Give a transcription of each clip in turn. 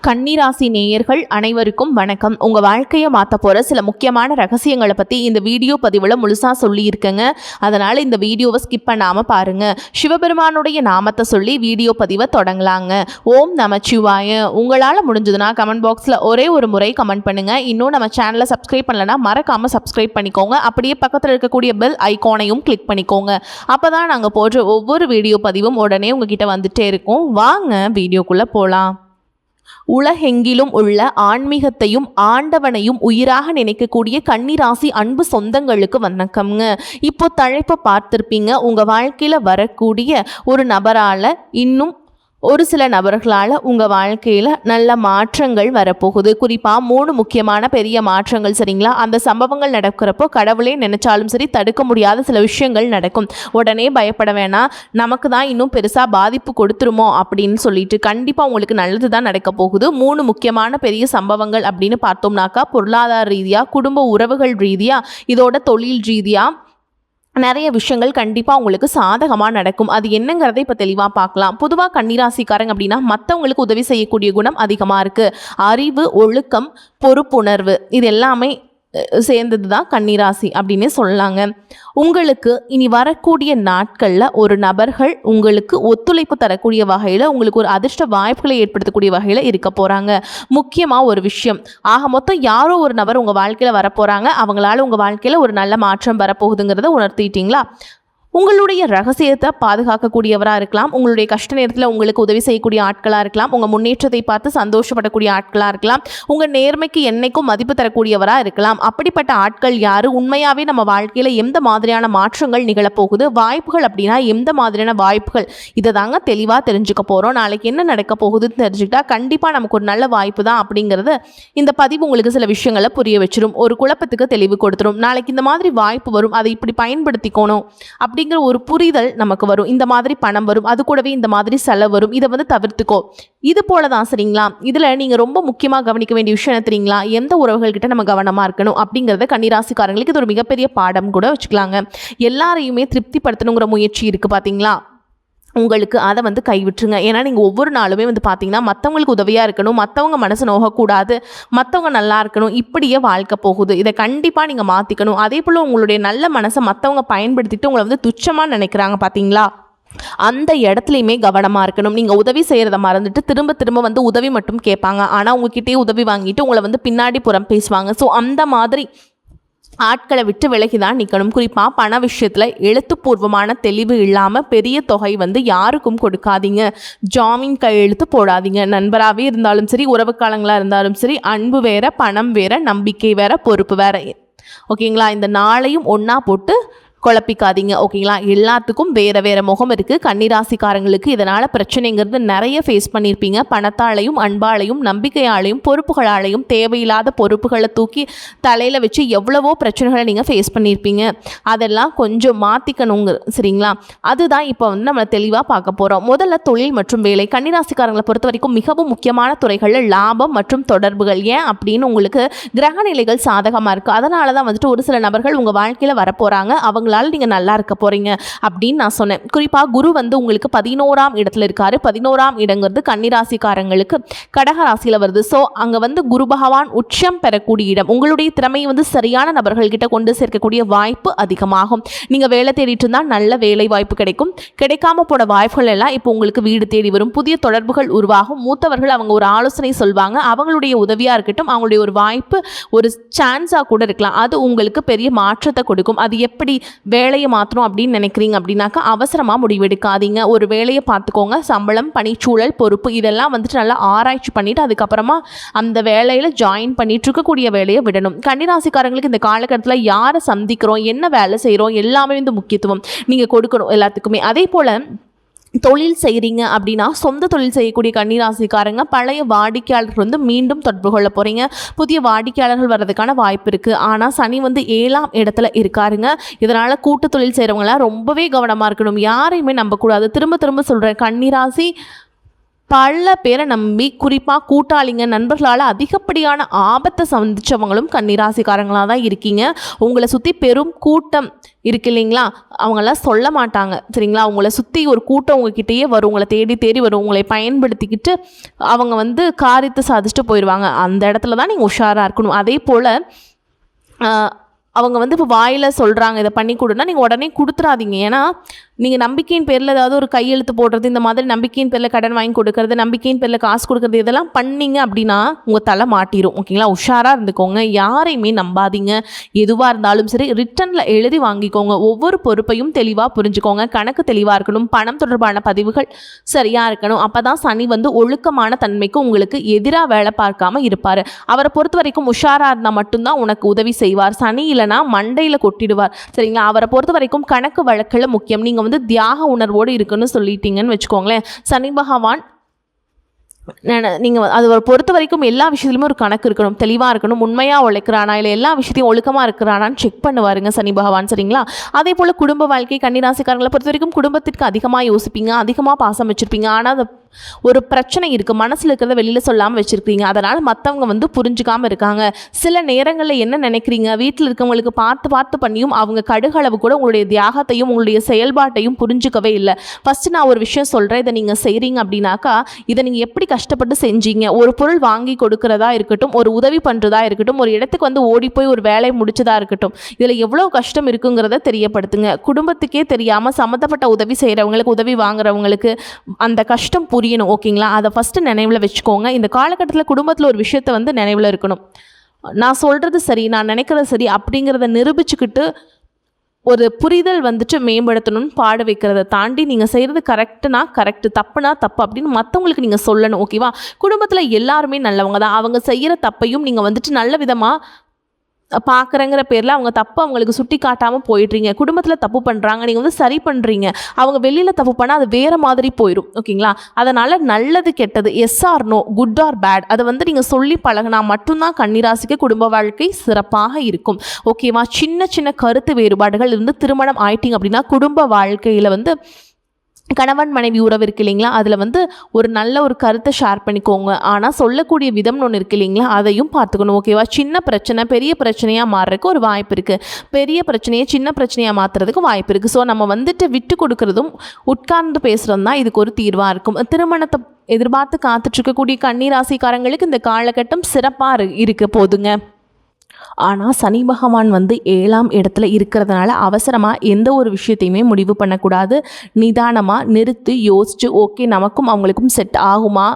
கன்னிராசி நேயர்கள் அனைவருக்கும் வணக்கம். உங்கள் வாழ்க்கையை மாற்ற போகிற சில முக்கியமான ரகசியங்களை பற்றி இந்த வீடியோ பதிவில் முழுசாக சொல்லியிருக்கேங்க. அதனால் இந்த வீடியோவை ஸ்கிப் பண்ணாமல் பாருங்கள். சிவபெருமானுடைய நாமத்தை சொல்லி வீடியோ பதிவை தொடங்கலாங்க. ஓம் நமச்சிவாய. உங்களால் முடிஞ்சதுன்னா கமெண்ட் பாக்ஸில் ஒரே ஒரு முறை கமெண்ட் பண்ணுங்கள். இன்னும் நம்ம சேனலை சப்ஸ்கிரைப் பண்ணலைன்னா மறக்காமல் சப்ஸ்கிரைப் பண்ணிக்கோங்க. அப்படியே பக்கத்தில் இருக்கக்கூடிய பெல் ஐக்கானையும் கிளிக் பண்ணிக்கோங்க. அப்போ தான் நாங்கள் போடுற ஒவ்வொரு வீடியோ பதிவும் உடனே உங்ககிட்ட வந்துட்டே இருக்கும். வாங்க வீடியோக்குள்ளே போகலாம். உலகெங்கிலும் உள்ள ஆன்மீகத்தையும் ஆண்டவனையும் உயிராக நினைக்கக்கூடிய கன்னிராசி அன்பு சொந்தங்களுக்கு வணக்கம்ங்க. இப்போ தலைப்பை பார்த்துருப்பீங்க. உங்கள் வாழ்க்கையில் வரக்கூடிய ஒரு நபரால் இன்னும் ஒரு சில நபர்களால் உங்கள் வாழ்க்கையில் நல்ல மாற்றங்கள் வரப்போகுது. குறிப்பாக 3 முக்கியமான பெரிய மாற்றங்கள். சரிங்களா? அந்த சம்பவங்கள் நடக்கிறப்போ கடவுளே நினைச்சாலும் சரி தடுக்க முடியாத சில விஷயங்கள் நடக்கும். உடனே பயப்பட வேணாம், நமக்கு தான் இன்னும் பெருசாக பாதிப்பு கொடுத்துருமோ அப்படின்னு சொல்லிட்டு. கண்டிப்பாக உங்களுக்கு நல்லது தான் நடக்க போகுது. 3 முக்கியமான பெரிய சம்பவங்கள் அப்படின்னு பார்த்தோம்னாக்கா, பொருளாதார ரீதியாக, குடும்ப உறவுகள் ரீதியாக, இதோட தொழில் ரீதியாக நிறைய விஷயங்கள் கண்டிப்பாக உங்களுக்கு சாதகமாக நடக்கும். அது என்னங்கிறத இப்போ தெளிவாக பார்க்கலாம். பொதுவாக கன்னிராசிக்காரங்க அப்படின்னா மற்றவங்களுக்கு உதவி செய்யக்கூடிய குணம் அதிகமாக இருக்குது. அறிவு, ஒழுக்கம், பொறுப்புணர்வு இது எல்லாமே சேர்ந்தது தான் கன்னிராசி அப்படின்னு சொல்லலாங்க. உங்களுக்கு இனி வரக்கூடிய நாட்களில் ஒரு நபர்கள் உங்களுக்கு ஒத்துழைப்பு தரக்கூடிய வகையில், உங்களுக்கு ஒரு அதிர்ஷ்ட வாய்ப்புகளை ஏற்படுத்தக்கூடிய வகையில் இருக்க போகிறாங்க. முக்கியமாக ஒரு விஷயம், ஆக மொத்தம் யாரோ ஒரு நபர் உங்கள் வாழ்க்கையில் வரப்போகிறாங்க. அவங்களால உங்கள் வாழ்க்கையில் ஒரு நல்ல மாற்றம் வரப்போகுதுங்கிறத உணர்த்திட்டீங்களா? உங்களுடைய ரகசியத்தை பாதுகாக்கக்கூடியவராக இருக்கலாம். உங்களுடைய கஷ்ட நேரத்தில் உங்களுக்கு உதவி செய்யக்கூடிய ஆட்களாக இருக்கலாம். உங்கள் முன்னேற்றத்தை பார்த்து சந்தோஷப்படக்கூடிய ஆட்களாக இருக்கலாம். உங்கள் நேர்மைக்கு என்னைக்கும் மதிப்பு தரக்கூடியவராக இருக்கலாம். அப்படிப்பட்ட ஆட்கள் யார்? உண்மையாகவே நம்ம வாழ்க்கையில் எந்த மாதிரியான மாற்றங்கள் நிகழப்போகுது, வாய்ப்புகள் அப்படின்னா எந்த மாதிரியான வாய்ப்புகள், இதை தாங்க தெளிவாக தெரிஞ்சுக்க போகிறோம். நாளைக்கு என்ன நடக்க போகுதுன்னு தெரிஞ்சுக்கிட்டா கண்டிப்பாக நமக்கு ஒரு நல்ல வாய்ப்பு தான் அப்படிங்கிறது இந்த பதிவு உங்களுக்கு சில விஷயங்களை புரிய வச்சிடும். ஒரு குழப்பத்துக்கு தெளிவு கொடுத்துரும். நாளைக்கு இந்த மாதிரி வாய்ப்பு வரும், அதை இப்படி பயன்படுத்திக்கணும் அப்படிங்கிற ஒரு புரிதல் நமக்கு வரும். இந்த மாதிரி பணம் வரும், அது கூடவே இந்த மாதிரி செலவு வரும், இதை தவிர்த்துக்கோ. இது போல தான். சரிங்களா? இதில் நீங்கள் ரொம்ப முக்கியமாக கவனிக்க வேண்டிய விஷயம் என்ன தெரியுங்களா? எந்த உறவுகள்கிட்ட நம்ம கவனமாக இருக்கணும் அப்படிங்கிறத கன்னிராசிக்காரங்களுக்கு இது ஒரு மிகப்பெரிய பாடம் கூட வச்சுக்கலாங்க. எல்லாரையுமே திருப்திப்படுத்தணுங்கிற முயற்சி இருக்குது பார்த்தீங்களா? உங்களுக்கு அதை கைவிட்டுருங்க. ஏன்னா நீங்கள் ஒவ்வொரு நாளுமே பார்த்தீங்கன்னா மற்றவங்களுக்கு உதவியாக இருக்கணும், மற்றவங்க மனசு நோகக்கூடாது, மற்றவங்க நல்லா இருக்கணும், இப்படியே வாழ்க்கை போகுது. இதை கண்டிப்பாக நீங்கள் மாற்றிக்கணும். அதே போல் உங்களுடைய நல்ல மனசை மற்றவங்க பயன்படுத்திட்டு உங்களை துச்சமாக நினைக்கிறாங்க பார்த்தீங்களா? அந்த இடத்துலையுமே கவனமாக இருக்கணும். நீங்கள் உதவி செய்கிறத மறந்துட்டு திரும்ப திரும்ப உதவி மட்டும் கேட்பாங்க. ஆனால் உங்ககிட்டயே உதவி வாங்கிட்டு உங்களை பின்னாடி புறம் பேசுவாங்க. ஸோ அந்த மாதிரி ஆட்களை விட்டு விலகி தான் நிற்கணும். குறிப்பாக பண விஷயத்தில் எழுத்துப்பூர்வமான தெளிவு இல்லாமல் பெரிய தொகை யாருக்கும் கொடுக்காதீங்க. ஜாமீன் கையெழுத்து போடாதீங்க. நண்பராகவே இருந்தாலும் சரி, உறவுக்காலங்களாக இருந்தாலும் சரி, அன்பு வேற, பணம் வேற, நம்பிக்கை வேற, பொறுப்பு வேற. ஓகேங்களா? இந்த நாளையும் ஒன்றா போட்டு குழப்பிக்காதீங்க. ஓகேங்களா? எல்லாத்துக்கும் வேறு வேறு முகம் இருக்குது. கன்னிராசிக்காரங்களுக்கு இதனால் பிரச்சனைங்கிறது நிறைய ஃபேஸ் பண்ணியிருப்பீங்க. பணத்தாலையும், அன்பாலையும், நம்பிக்கையாலையும், பொறுப்புகளாலையும் தேவையில்லாத பொறுப்புகளை தூக்கி தலையில் வச்சு எவ்வளவோ பிரச்சனைகளை நீங்கள் ஃபேஸ் பண்ணியிருப்பீங்க. அதெல்லாம் கொஞ்சம் மாற்றிக்கணுங்க. சரிங்களா? அதுதான் இப்போ நம்ம தெளிவாக பார்க்க போகிறோம். முதல்ல தொழில் மற்றும் வேலை. கன்னிராசிக்காரங்களை பொறுத்த வரைக்கும் மிகவும் முக்கியமான துறைகளில் லாபம் மற்றும் தொடர்புகள். ஏன் அப்படின்னு உங்களுக்கு கிரக நிலைகள் சாதகமாக இருக்குது. அதனால தான் ஒரு சில நபர்கள் உங்கள் வாழ்க்கையில் வரப்போகிறாங்க. அவங்களால நீங்கள் நல்லா இருக்க போகிறீங்க அப்படின்னு நான் சொன்னேன். குறிப்பாக குரு உங்களுக்கு 11ஆம் இடத்துல இருக்காரு. 11ஆம் இடங்கிறது கன்னிராசிக்காரங்களுக்கு கடகராசியில் வருது. ஸோ அங்கே குரு பகவான் உச்சம் பெறக்கூடிய இடம். உங்களுடைய திறமையை சரியான நபர்கள்கிட்ட கொண்டு சேர்க்கக்கூடிய வாய்ப்பு அதிகமாகும். நீங்கள் வேலை தேடிட்டு இருந்தால் நல்ல வேலை வாய்ப்பு கிடைக்கும். கிடைக்காம போன வாய்ப்புகள் எல்லாம் இப்போ உங்களுக்கு வீடு தேடி வரும். புதிய தொடர்புகள் உருவாகும். மூத்தவர்கள் அவங்க ஒரு ஆலோசனை சொல்வாங்க. அவங்களுடைய உதவியாக இருக்கட்டும், அவங்களுடைய ஒரு வாய்ப்பு, ஒரு சான்ஸாக கூட இருக்கலாம். அது உங்களுக்கு பெரிய மாற்றத்தை கொடுக்கும். அது எப்படி வேலையை மாற்றணும் அப்படின்னு நினைக்கிறீங்க அப்படின்னாக்கா அவசரமாக முடிவெடுக்காதீங்க. ஒரு வேலையை பார்த்துக்கோங்க. சம்பளம், பணிச்சூழல், பொறுப்பு இதெல்லாம் நல்லா ஆராய்ச்சி பண்ணிவிட்டு அதுக்கப்புறமா அந்த வேலையில் ஜாயின் பண்ணிட்டு இருக்கக்கூடிய வேலையை விடணும். கன்னிராசிக்காரங்களுக்கு இந்த காலகட்டத்தில் யாரை சந்திக்கிறோம், என்ன வேலை செய்கிறோம் எல்லாமே முக்கியத்துவம் நீங்கள் கொடுக்கணும் எல்லாத்துக்குமே. அதே போல் தொழில் செய்கிறீங்க அப்படின்னா சொந்த தொழில் செய்யக்கூடிய கன்னிராசிக்காரங்க பழைய வாடிக்கையாளர்கள் மீண்டும் தொடர்பு கொள்ள போகிறீங்க. புதிய வாடிக்கையாளர்கள் வர்றதுக்கான வாய்ப்பு இருக்குது. ஆனால் சனி 7ஆம் இடத்துல இருக்காருங்க. இதனால் கூட்டு தொழில் செய்கிறவங்களாம் ரொம்பவே கவனமாக இருக்கணும். யாரையுமே நம்பக்கூடாது. திரும்ப திரும்ப சொல்கிறேன், கன்னிராசி பல பேரை நம்பி குறிப்பாக கூட்டாளிங்க நண்பர்களால் அதிகப்படியான ஆபத்தை சந்திச்சவங்களும் கன்னிராசிக்காரங்களாக தான் இருக்கீங்க. உங்களை சுற்றி பெரும் கூட்டம் இருக்கு இல்லைங்களா, அவங்களாம் சொல்ல மாட்டாங்க சரிங்களா. அவங்கள சுற்றி ஒரு கூட்டம் உங்ககிட்டயே வரும், உங்களை தேடி தேடி வரும், உங்களை பயன்படுத்திக்கிட்டு அவங்க காரியத்தை சாதிச்சுட்டு போயிடுவாங்க. அந்த இடத்துல தான் நீங்கள் உஷாராக இருக்கணும். அதே போல் அவங்க இப்போ வாயில் சொல்கிறாங்க இதை பண்ணி கொடுன்னா நீங்கள் உடனே கொடுத்துறாதீங்க. ஏன்னா நீங்கள் நம்பிக்கையின் பேரில் ஏதாவது ஒரு கையெழுத்து போடுறது, இந்த மாதிரி நம்பிக்கையின் பேரில் கடன் வாங்கி கொடுக்கறது, நம்பிக்கையின் பேரில் காசு கொடுக்குறது, இதெல்லாம் பண்ணிங்க அப்படின்னா உங்கள் தலை மாட்டிடும். ஓகேங்களா, உஷாராக இருந்துக்கோங்க. யாரையுமே நம்பாதீங்க. எதுவாக இருந்தாலும் சரி ரிட்டனில் எழுதி வாங்கிக்கோங்க. ஒவ்வொரு பொறுப்பையும் தெளிவாக புரிஞ்சுக்கோங்க. கணக்கு தெளிவாக இருக்கணும். பணம் தொடர்பான பதிவுகள் சரியாக இருக்கணும். அப்போ தான் சனி ஒழுக்கமான தன்மைக்கு உங்களுக்கு எதிராக வேலை பார்க்காம இருப்பார். அவரை பொறுத்த வரைக்கும் உஷாராக இருந்தால் மட்டும்தான் உனக்கு உதவி செய்வார். சனி இல்லைனா மண்டையில் கொட்டிடுவார் சரிங்களா. அவரை பொறுத்த வரைக்கும் கணக்கு வழக்கில் முக்கியம். நீங்கள் தியாக உணர்வோடு இருக்குன்னு சொல்லிட்டீங்கன்னு வச்சுக்கோங்களேன். சனி பகவான் நீங்கள் அதை பொறுத்த வரைக்கும் எல்லா விஷயத்துலையுமே ஒரு கணக்கு இருக்கணும், தெளிவாக இருக்கணும். உண்மையாக உழைக்கிறானா இல்லை எல்லா விஷயத்தையும் ஒழுக்கமாக இருக்கிறானான்னு செக் பண்ணுவாருங்க சனி பகவான் சரிங்களா. அதே போல் குடும்ப வாழ்க்கை கன்னிராசிக்காரங்களை பொறுத்த வரைக்கும் குடும்பத்திற்கு அதிகமாக யோசிப்பீங்க, அதிகமாக பாசம் வச்சுருப்பீங்க. ஆனால் அது ஒரு பிரச்சனை இருக்குது, மனசில் இருக்கிறத வெளியில் சொல்லாமல் வச்சுருக்கீங்க. அதனால் மற்றவங்க புரிஞ்சுக்காமல் இருக்காங்க. சில நேரங்களில் என்ன நினைக்கிறீங்க, வீட்டில் இருக்கவங்களுக்கு பார்த்து பார்த்து பண்ணியும் அவங்க கடுகளவு கூட உங்களுடைய தியாகத்தையும் உங்களுடைய செயல்பாட்டையும் புரிஞ்சுக்கவே இல்லை. ஃபஸ்ட்டு நான் ஒரு விஷயம் சொல்கிறேன், இதை நீங்கள் செய்கிறீங்க அப்படின்னாக்கா இதை நீங்கள் எப்படி கஷ்டப்பட்டு செஞ்சீங்க. ஒரு பொருள் வாங்கி கொடுக்கறதா இருக்கட்டும், ஒரு உதவி பண்ணுறதா இருக்கட்டும், ஒரு இடத்துக்கு ஓடி போய் ஒரு வேலையை முடிச்சதாக இருக்கட்டும், இதில் எவ்வளோ கஷ்டம் இருக்குங்கிறத தெரியப்படுத்துங்க. குடும்பத்துக்கே தெரியாமல் சம்மந்தப்பட்ட உதவி செய்கிறவங்களுக்கு, உதவி வாங்குறவங்களுக்கு அந்த கஷ்டம் புரியணும். ஓகேங்களா, அதை ஃபஸ்ட்டு நினைவில் வச்சுக்கோங்க. இந்த காலகட்டத்தில் குடும்பத்தில் ஒரு விஷயத்தை நினைவில் இருக்கணும். நான் சொல்கிறது சரி, நான் நினைக்கிறது சரி அப்படிங்கிறத நிரூபிச்சுக்கிட்டு ஒரு புரிதல் மேம்படுத்தணும்னு பாட வைக்கிறத தாண்டி நீங்கள் செய்கிறது கரெக்டுனா கரெக்டு, தப்புனா தப்பு அப்படின்னு மற்றவங்களுக்கு நீங்கள் சொல்லணும். ஓகேவா, குடும்பத்தில் எல்லாருமே நல்லவங்க தான். அவங்க செய்கிற தப்பையும் நீங்கள் நல்ல விதமாக பார்க்குறங்கிற பேரில் அவங்க தப்பு அவங்களுக்கு சுட்டி காட்டாமல் போயிடுறீங்க. குடும்பத்தில் தப்பு பண்ணுறாங்க, நீங்கள் சரி பண்ணுறீங்க. அவங்க வெளியில் தப்பு பண்ணால் அது வேறு மாதிரி போயிடும். ஓகேங்களா, அதனால் நல்லது கெட்டது, yes or no, good or bad, அதை நீங்கள் சொல்லி பழகினா மட்டும்தான் கன்னிராசிக்கு குடும்ப வாழ்க்கை சிறப்பாக இருக்கும். ஓகேவா, சின்ன சின்ன கருத்து வேறுபாடுகள் திருமணம் ஆயிட்டிங்க அப்படின்னா குடும்ப வாழ்க்கையில் கணவன் மனைவி உறவு இருக்கு இல்லைங்களா, அதில் ஒரு நல்ல ஒரு கருத்தை ஷேர் பண்ணிக்கோங்க. ஆனால் சொல்லக்கூடிய விதம்னு ஒன்று இருக்கு இல்லைங்களா, அதையும் பார்த்துக்கணும். ஓகேவா, சின்ன பிரச்சனை பெரிய பிரச்சனையாக மாறுறதுக்கு ஒரு வாய்ப்பு இருக்குது, பெரிய பிரச்சனையை சின்ன பிரச்சனையாக மாற்றுறதுக்கு வாய்ப்பு இருக்குது. ஸோ நம்ம விட்டு கொடுக்குறதும் உட்கார்ந்து பேசுகிறதும் தான் இதுக்கு ஒரு தீர்வாக இருக்கும். திருமணத்தை எதிர்பார்த்து காத்துட்ருக்கக்கூடிய கன்னிராசிக்காரங்களுக்கு இந்த காலகட்டம் சிறப்பாக இருக்க போதுங்க. ஆனால் சனி பகவான் 7ஆம் இடத்துல இருக்கிறதுனால அவசரமாக எந்த ஒரு விஷயத்தையுமே முடிவு பண்ணக்கூடாது. நிதானமாக நிறுத்தி யோசித்து ஓகே நமக்கும் அவங்களுக்கும் செட் ஆகுமா,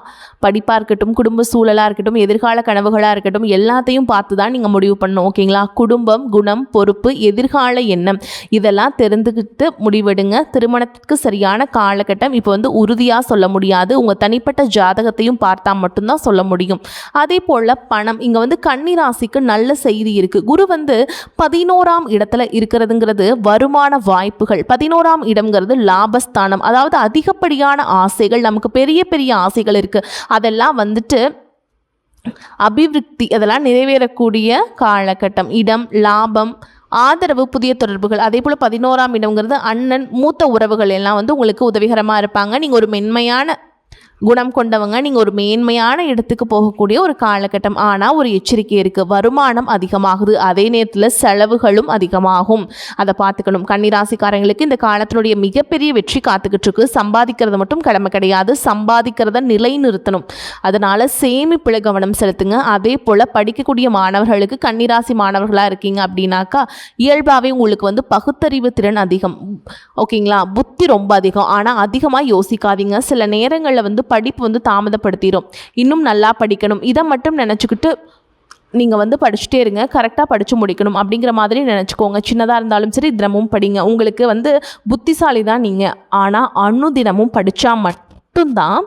படிப்பாக இருக்கட்டும், குடும்ப சூழலாக இருக்கட்டும், எதிர்கால கனவுகளாக இருக்கட்டும், எல்லாத்தையும் பார்த்து தான் நீங்கள் முடிவு பண்ணணும். ஓகேங்களா, குடும்பம், குணம், பொறுப்பு, எதிர்கால எண்ணம் இதெல்லாம் தெரிந்துக்கிட்டு முடிவெடுங்க. திருமணத்துக்கு சரியான காலகட்டம் இப்போ உறுதியாக சொல்ல முடியாது. உங்கள் தனிப்பட்ட ஜாதகத்தையும் பார்த்தா மட்டும்தான் சொல்ல முடியும். அதே போல் பணம், இங்கே கன்னிராசிக்கு நல்ல செய்தி இருக்குது. குரு 11ஆம் இடத்துல இருக்கிறதுங்கிறது வருமான வாய்ப்புகள், 11ஆம் இடம்ங்கிறது லாபஸ்தானம். அதாவது அதிகப்படியான ஆசைகள், நமக்கு பெரிய பெரிய ஆசைகள் இருக்குது, அதெல்லாம் அபிவிருத்தி, அதெல்லாம் நிறைவேறக்கூடிய காலகட்டம். இடம், லாபம், ஆதரவு, புதிய தொடர்புகள். அதே போல் 11ஆம் இடம்ங்கிறது அண்ணன், மூத்த உறவுகள் எல்லாம் உங்களுக்கு உதவிகரமாக இருப்பாங்க. நீங்கள் ஒரு மென்மையான குணம் கொண்டவங்க, நீங்கள் ஒரு மேன்மையான இடத்துக்கு போகக்கூடிய ஒரு காலகட்டம். ஆனால் ஒரு எச்சரிக்கை இருக்குது, வருமானம் அதிகமாகுது, அதே நேரத்தில் செலவுகளும் அதிகமாகும். அதை பார்த்துக்கணும். கன்னிராசிக்காரங்களுக்கு இந்த காலத்தினுடைய மிகப்பெரிய வெற்றி காத்துக்கிட்டு இருக்கு. சம்பாதிக்கிறது மட்டும் கடமை கிடையாது, சம்பாதிக்கிறத நிலைநிறுத்தணும். அதனால் சேமிப்பில் கவனம் செலுத்துங்க. அதே போல் படிக்கக்கூடிய மாணவர்களுக்கு, கன்னிராசி மாணவர்களாக இருக்கீங்க அப்படின்னாக்கா இயல்பாகவே உங்களுக்கு பகுத்தறிவு திறன் அதிகம். ஓகேங்களா, புத்தி ரொம்ப அதிகம். ஆனால் அதிகமாக யோசிக்காதீங்க. சில நேரங்களில் படிப்பு தாமதப்படுத்திடும். இன்னும் நல்லா படிக்கணும், இதை மட்டும் நினச்சிக்கிட்டு நீங்கள் படிச்சுட்டே இருங்க, கரெக்டாக படித்து முடிக்கணும் அப்படிங்கிற மாதிரி நினச்சிக்கோங்க. சின்னதாக இருந்தாலும் சரி தினமும் படிங்க. உங்களுக்கு புத்திசாலி தான் நீங்கள், ஆனால் அனுதினமும் படித்தா மட்டும்தான்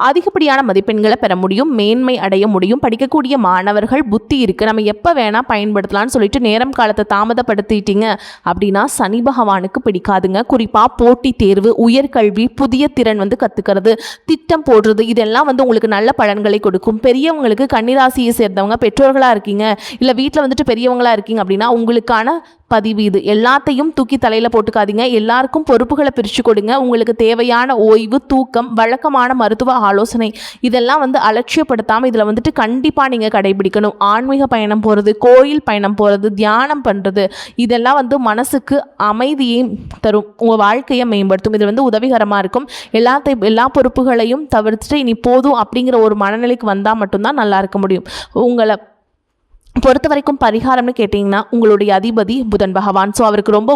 அதிகப்படியான மதிப்பெண்களை பெற முடியும், மேன்மை அடைய முடியும். படிக்கக்கூடிய மாணவர்கள் புத்தி இருக்குது, நம்ம எப்போ வேணால் பயன்படுத்தலாம்னு சொல்லிட்டு நேரம் காலத்தை தாமதப்படுத்திட்டீங்க அப்படின்னா சனி பகவானுக்கு பிடிக்காதுங்க. குறிப்பாக போட்டித் தேர்வு, உயர்கல்வி, புதிய திறன் கற்றுக்கிறது, திட்டம் போடுறது, இதெல்லாம் உங்களுக்கு நல்ல பலன்களை கொடுக்கும். பெரியவங்களுக்கு, கன்னிராசியை சேர்ந்தவங்க பெற்றோர்களாக இருக்கீங்க, இல்லை வீட்டில் பெரியவங்களாக இருக்கீங்க அப்படின்னா உங்களுக்கான பதிவு இது எல்லாத்தையும் தூக்கி தலையில் போட்டுக்காதீங்க. எல்லாருக்கும் பொறுப்புகளை பிரித்து கொடுங்க. உங்களுக்கு தேவையான ஓய்வு, தூக்கம், வழக்கமான மருத்துவ ஆலோசனை இதெல்லாம் வந்து அலட்சியப்படுத்தாமல் இதில் வந்துட்டு கண்டிப்பாக நீங்கள் கடைபிடிக்கணும். ஆன்மீக பயணம் போகிறது, கோயில் பயணம் போகிறது, தியானம் பண்ணுறது இதெல்லாம் வந்து மனசுக்கு அமைதியை தரும், உங்கள் வாழ்க்கையை மேம்படுத்தும். இது வந்து உதவிகரமாக இருக்கும். எல்லா பொறுப்புகளையும் தவிர்த்துட்டு இனி போதும் அப்படிங்கிற ஒரு மனநிலைக்கு வந்தால் மட்டும்தான் நல்லா இருக்க முடியும். உங்களை பொறுத்த வரைக்கும் பரிகாரம்னு கேட்டிங்கன்னா உங்களுடைய அதிபதி புதன் பகவான். ஸோ அவருக்கு ரொம்ப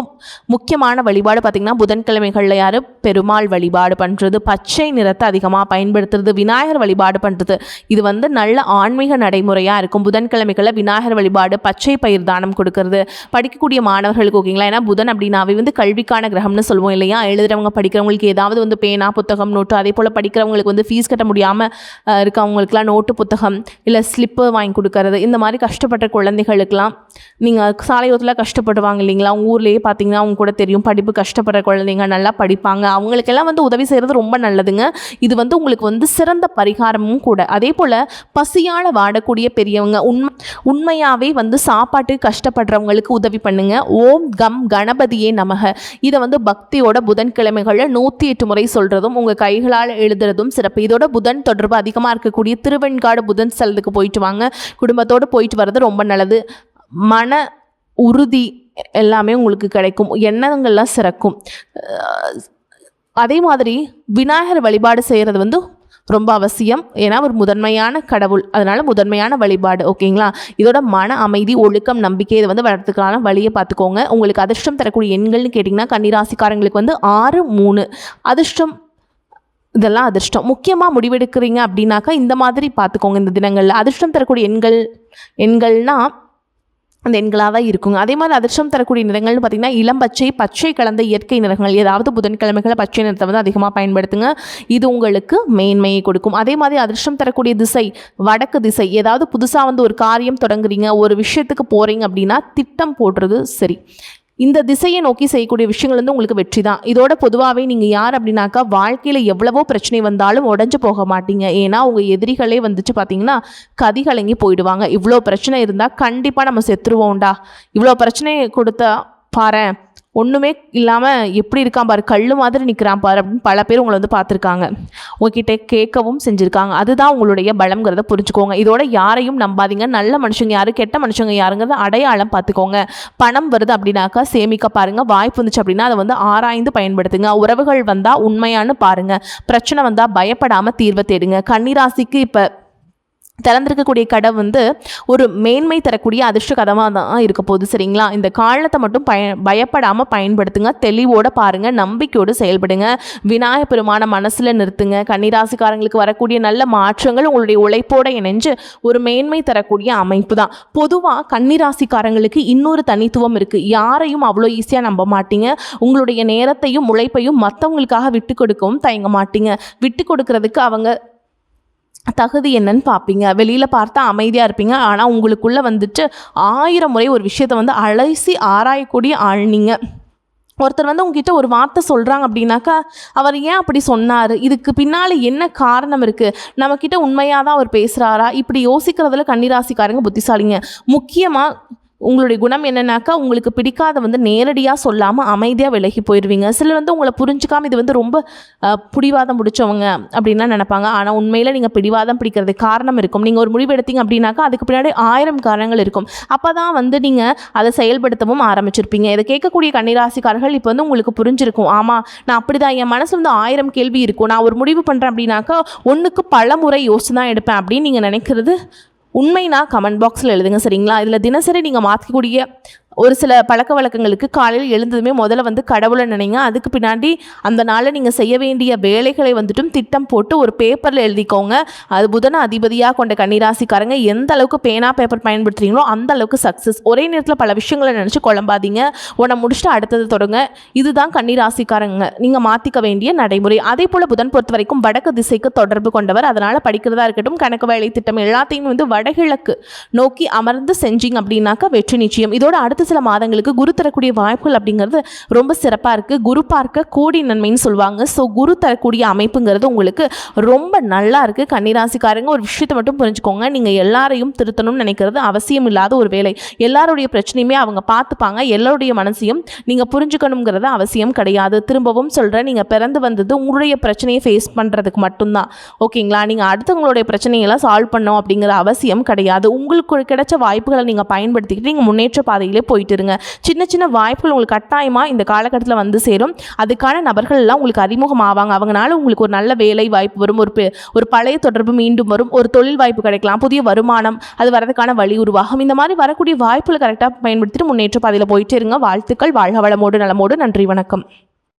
முக்கியமான வழிபாடு பார்த்திங்கன்னா புதன்கிழமைகளில் யார் பெருமாள் வழிபாடு பண்ணுறது, பச்சை நிறத்தை அதிகமாக பயன்படுத்துறது, விநாயகர் வழிபாடு பண்ணுறது இது வந்து நல்ல ஆன்மீக நடைமுறையாக இருக்கும். புதன்கிழமைகளில் விநாயகர் வழிபாடு, பச்சை பயிர் தானம் கொடுக்கறது படிக்கக்கூடிய மாணவர்களுக்கு ஓகேங்களா. ஏன்னா புதன் அப்படின்னாவே வந்து கல்விக்கான கிரகம்னு சொல்லுவோம் இல்லையா. எழுதுறவங்க படிக்கிறவங்களுக்கு ஏதாவது வந்து பேனா, புத்தகம், நோட்டு, அதே போல் படிக்கிறவங்களுக்கு வந்து ஃபீஸ் கட்ட முடியாமல் இருக்கவங்களுக்குலாம் நோட்டு, புத்தகம் இல்லை ஸ்லிப்பு வாங்கி கொடுக்கறது, இந்த மாதிரி கஷ்டப்பட்ட குழந்தைகளுக்கெல்லாம் நீங்கள் சாலையோரத்தில் கஷ்டப்படுவாங்க இல்லைங்களா. அவங்க ஊர்லேயே பார்த்தீங்கன்னா அவங்க கூட தெரியும் படிப்பு கஷ்டப்படுற குழந்தைங்க நல்லா படிப்பாங்க, அவங்களுக்கெல்லாம் வந்து உதவி செய்கிறது ரொம்ப நல்லதுங்க. இது வந்து உங்களுக்கு வந்து சிறந்த பரிகாரமும் கூட. அதே போல் பசியால் வாடக்கூடிய பெரியவங்க உண்மையாகவே வந்து சாப்பாட்டு கஷ்டப்படுறவங்களுக்கு உதவி பண்ணுங்க. ஓம் கம் கணபதியே நமக இதை வந்து பக்தியோட புதன்கிழமைகளில் 108 முறை சொல்கிறதும் உங்கள் கைகளால் எழுதுறதும் சிறப்பு. இதோட புதன் தொடர்பு அதிகமாக இருக்கக்கூடிய திருவெண்காடு புதன் ஸ்தலத்துக்கு போயிட்டு வாங்க. குடும்பத்தோடு போயிட்டு வர்றது ரொம்ப நல்லது. மன உறுதி எல்லாமே உங்களுக்கு கிடைக்கும், எண்ணங்கள்லாம் சிறக்கும். அதே மாதிரி விநாயகர் வழிபாடு செய்கிறது வந்து ரொம்ப அவசியம். ஏன்னா ஒரு முதன்மையான கடவுள், அதனால முதன்மையான வழிபாடு ஓகேங்களா. இதோட மன அமைதி, ஒழுக்கம், நம்பிக்கை இதை வந்து வளர்த்துக்கான வழியை பார்த்துக்கோங்க. உங்களுக்கு அதிர்ஷ்டம் தரக்கூடிய எண்கள்னு கேட்டிங்கன்னா கன்னிராசிக்காரங்களுக்கு வந்து 6, 3 அதிர்ஷ்டம். இதெல்லாம் அதிர்ஷ்டம். முக்கியமாக முடிவெடுக்கிறீங்க அப்படின்னாக்கா இந்த மாதிரி பார்த்துக்கோங்க. இந்த தினங்களில் அதிர்ஷ்டம் தரக்கூடிய எண்கள்னால் அந்த எண்களாக தான் இருக்குங்க. அதே மாதிரி அதிர்ஷ்டம் தரக்கூடிய நிறங்கள்னு பார்த்திங்கன்னா இளம் பச்சை, பச்சை கலந்த இயற்கை நிறங்கள். ஏதாவது புதன்கிழமைகளை பச்சை நிறத்தை வந்து அதிகமாக பயன்படுத்துங்க. இது உங்களுக்கு மேன்மையை கொடுக்கும். அதே மாதிரி அதிர்ஷ்டம் தரக்கூடிய திசை வடக்கு திசை. ஏதாவது புதுசாக வந்து ஒரு காரியம் தொடங்குறீங்க, ஒரு விஷயத்துக்கு போகிறீங்க அப்படின்னா திட்டம் போடுறது சரி. இந்த திசையை நோக்கி செய்யக்கூடிய விஷயங்கள் வந்து உங்களுக்கு வெற்றி தான். இதோட பொதுவாகவே நீங்கள் யார் அப்படின்னாக்கா வாழ்க்கையில் எவ்வளவோ பிரச்சனை வந்தாலும் உடஞ்சு போக மாட்டீங்க. ஏன்னா உங்கள் எதிரிகளே வந்துட்டு பார்த்தீங்கன்னா கதிகலங்கி போயிடுவாங்க. இவ்வளோ பிரச்சனை இருந்தால் கண்டிப்பாக நம்ம செத்துருவோம்டா, இவ்வளோ பிரச்சனையை கொடுத்தா பாரு ஒன்றுமே இல்லாமல் எப்படி இருக்கான் பாரு, கல் மாதிரி நிற்கிறான் பாரு அப்படின்னு பல பேர் உங்களை வந்து பார்த்துருக்காங்க, உங்ககிட்ட கேட்கவும் செஞ்சுருக்காங்க. அதுதான் உங்களுடைய பலம்ங்கிறத புரிஞ்சுக்கோங்க. இதோட யாரையும் நம்பாதீங்க. நல்ல மனுஷங்க யாரு, கெட்ட மனுஷங்க யாருங்கிறத அடையாளம் பார்த்துக்கோங்க. பணம் வருது அப்படின்னாக்கா சேமிக்க பாருங்கள். வாய்ப்பு வந்துச்சு அப்படின்னா அதை வந்து ஆராய்ந்து பயன்படுத்துங்க. உறவுகள் வந்தால் உண்மையானு பாருங்கள். பிரச்சனை வந்தால் பயப்படாமல் தீர்வை தேடுங்க. கன்னிராசிக்கு இப்போ திறந்திருக்கக்கூடிய கடை வந்து ஒரு மேன்மை தரக்கூடிய அதிர்ஷ்ட கதமாக தான் இருக்க போகுது சரிங்களா. இந்த காலத்தை மட்டும் பயப்படாமல் பயன்படுத்துங்க. தெளிவோடு பாருங்கள், நம்பிக்கையோடு செயல்படுங்க. விநாயகர் பெருமான மனசில் நிறுத்துங்க. கன்னிராசிக்காரங்களுக்கு வரக்கூடிய நல்ல மாற்றங்கள் உங்களுடைய உழைப்போடு இணைஞ்சு ஒரு மேன்மை தரக்கூடிய அமைப்பு தான். பொதுவாக கன்னிராசிக்காரங்களுக்கு இன்னொரு தனித்துவம் இருக்குது. யாரையும் அவ்வளோ ஈஸியாக நம்ப மாட்டீங்க. உங்களுடைய நேரத்தையும் உழைப்பையும் மற்றவங்களுக்காக விட்டு கொடுக்கவும் தயங்க மாட்டீங்க. விட்டு கொடுக்கறதுக்கு அவங்க தகுதி என்னன்னு பார்ப்பீங்க. வெளியில் பார்த்தா அமைதியாக இருப்பீங்க, ஆனால் உங்களுக்குள்ளே வந்துட்டு 1000 முறை ஒரு விஷயத்தை வந்து அலசி ஆராயக்கூடிய ஆள் நீங்கள். ஒருத்தர் வந்து உங்ககிட்ட ஒரு வார்த்தை சொல்கிறாங்க அப்படின்னாக்கா அவர் ஏன் அப்படி சொன்னார், இதுக்கு பின்னால் என்ன காரணம் இருக்குது, நம்மக்கிட்ட உண்மையாக தான் அவர் பேசுகிறாரா, இப்படி யோசிக்கிறதுல கன்னிராசிக்காரங்க புத்திசாலிங்க. முக்கியமாக உங்களுடைய குணம் என்னன்னாக்கா உங்களுக்கு பிடிக்காத வந்து நேரடியாக சொல்லாமல் அமைதியாக விலகி போயிடுவீங்க. சிலர் வந்து உங்களை புரிஞ்சுக்காமல் இது வந்து ரொம்ப பிடிவாதம் பிடிச்சவங்க அப்படின்லாம் நினைப்பாங்க. ஆனால் உண்மையில் நீங்கள் பிடிவாதம் பிடிக்கிறதுக்கு காரணம் இருக்கும். நீங்கள் ஒரு முடிவு எடுத்தீங்க அப்படின்னாக்கா அதுக்கு பின்னாடி 1000 காரணங்கள் இருக்கும். அப்போ தான் வந்து நீங்கள் அதை செயல்படுத்தவும் ஆரம்பிச்சிருப்பீங்க. இதை கேட்கக்கூடிய கன்னிராசிக்காரர்கள் இப்போ வந்து உங்களுக்கு புரிஞ்சிருக்கும், ஆமாம் நான் அப்படி தான், என் மனசு வந்து 1000 கேள்வி இருக்கும், நான் ஒரு முடிவு பண்ணுறேன் அப்படின்னாக்கா ஒன்றுக்கு பல முறை யோசிச்சு தான் எடுப்பேன் அப்படின்னு நீங்கள் நினைக்கிறது உண்மைனா கமெண்ட் பாக்ஸில் எழுதுங்க சரிங்களா. இதில் தினசரி நீங்கள் மாற்றக்கூடிய ஒரு சில பழக்க வழக்கங்களுக்கு காலையில் எழுந்ததுமே முதல்ல வந்து கடவுளை நினைங்க. அதுக்கு பின்னாடி அந்த நாளில் நீங்கள் செய்ய வேண்டிய வேலைகளை வந்துட்டும் திட்டம் போட்டு ஒரு பேப்பரில் எழுதிக்கோங்க. அது புதன அதிபதியாக கொண்ட கன்னிராசிக்காரங்க எந்த அளவுக்கு பேனா பேப்பர் பயன்படுத்துகிறீங்களோ அந்த அளவுக்கு சக்ஸஸ். ஒரே நேரத்தில் பல விஷயங்களை நினச்சி குழம்பாதீங்க. உன்னை முடிச்சுட்டு அடுத்தது தொடங்க. இதுதான் கன்னிராசிக்காரங்க நீங்கள் மாற்றிக்க வேண்டிய நடைமுறை. அதே போல் புதன் பொறுத்த வரைக்கும் வடக்கு திசைக்கு தொடர்பு கொண்டவர். அதனால் படிக்கிறதா இருக்கட்டும், கணக்கு வேலை திட்டம் எல்லாத்தையும் வந்து வடகிழக்கு நோக்கி அமர்ந்து செஞ்சீங்க அப்படின்னாக்கா வெற்றி நிச்சயம். இதோட அடுத்த சில மாதங்களுக்கு குரு தரக்கூடிய வாய்ப்புகள் அப்படிங்கிறது ரொம்ப சிறப்பாக இருக்குது. குரு பார்க்க கோடி நன்மைன்னு சொல்லுவாங்க. ஸோ குரு தரக்கூடிய அமைப்புங்கிறது உங்களுக்கு ரொம்ப நல்லா இருக்குது. கன்னிராசிக்காரங்க ஒரு விஷயத்தை மட்டும் புரிஞ்சுக்கோங்க, நீங்கள் எல்லாரையும் திருத்தணும்னு நினைக்கிறது அவசியம் இல்லாத ஒரு வேலை. எல்லாருடைய பிரச்சனையுமே அவங்க பார்த்துப்பாங்க. எல்லாருடைய மனசையும் நீங்கள் புரிஞ்சுக்கணுங்கிறது அவசியம் கிடையாது. திரும்பவும் சொல்கிறேன், நீங்கள் பிறந்து வந்தது உங்களுடைய பிரச்சனையை ஃபேஸ் பண்ணுறதுக்கு மட்டும்தான். ஓகேங்களா? நீங்கள் அடுத்தவங்களுடைய பிரச்சனையெல்லாம் சால்வ் பண்ணோம் அப்படிங்கிற அவசியம் கிடையாது. உங்களுக்கு கிடைச்ச வாய்ப்புகளை நீங்கள் பயன்படுத்திக்கிட்டு நீங்கள் முன்னேற்ற பாதையிலே போயிட்டு இருங்க. சின்ன சின்ன வாய்ப்புகள் உங்களுக்கு கட்டாயமாக இந்த காலகட்டத்தில் வந்து சேரும். அதுக்கான நபர்கள் எல்லாம் உங்களுக்கு அறிமுகம் ஆவாங்க. அவங்களால உங்களுக்கு ஒரு நல்ல வேலை வாய்ப்பு வரும், ஒரு பழைய தொடர்பு மீண்டும் வரும், ஒரு தொழில் வாய்ப்பு கிடைக்கலாம், புதிய வருமானம் அது வரதுக்கான வழி உருவாகும். இந்த மாதிரி வரக்கூடிய வாய்ப்புகளை கரெக்டாக பயன்படுத்திட்டு முன்னேற்ற பாதையில் போயிட்டு இருங்க. வாழ்த்துக்கள். வாழ்க வளமோடு நலமோடு. நன்றி, வணக்கம்.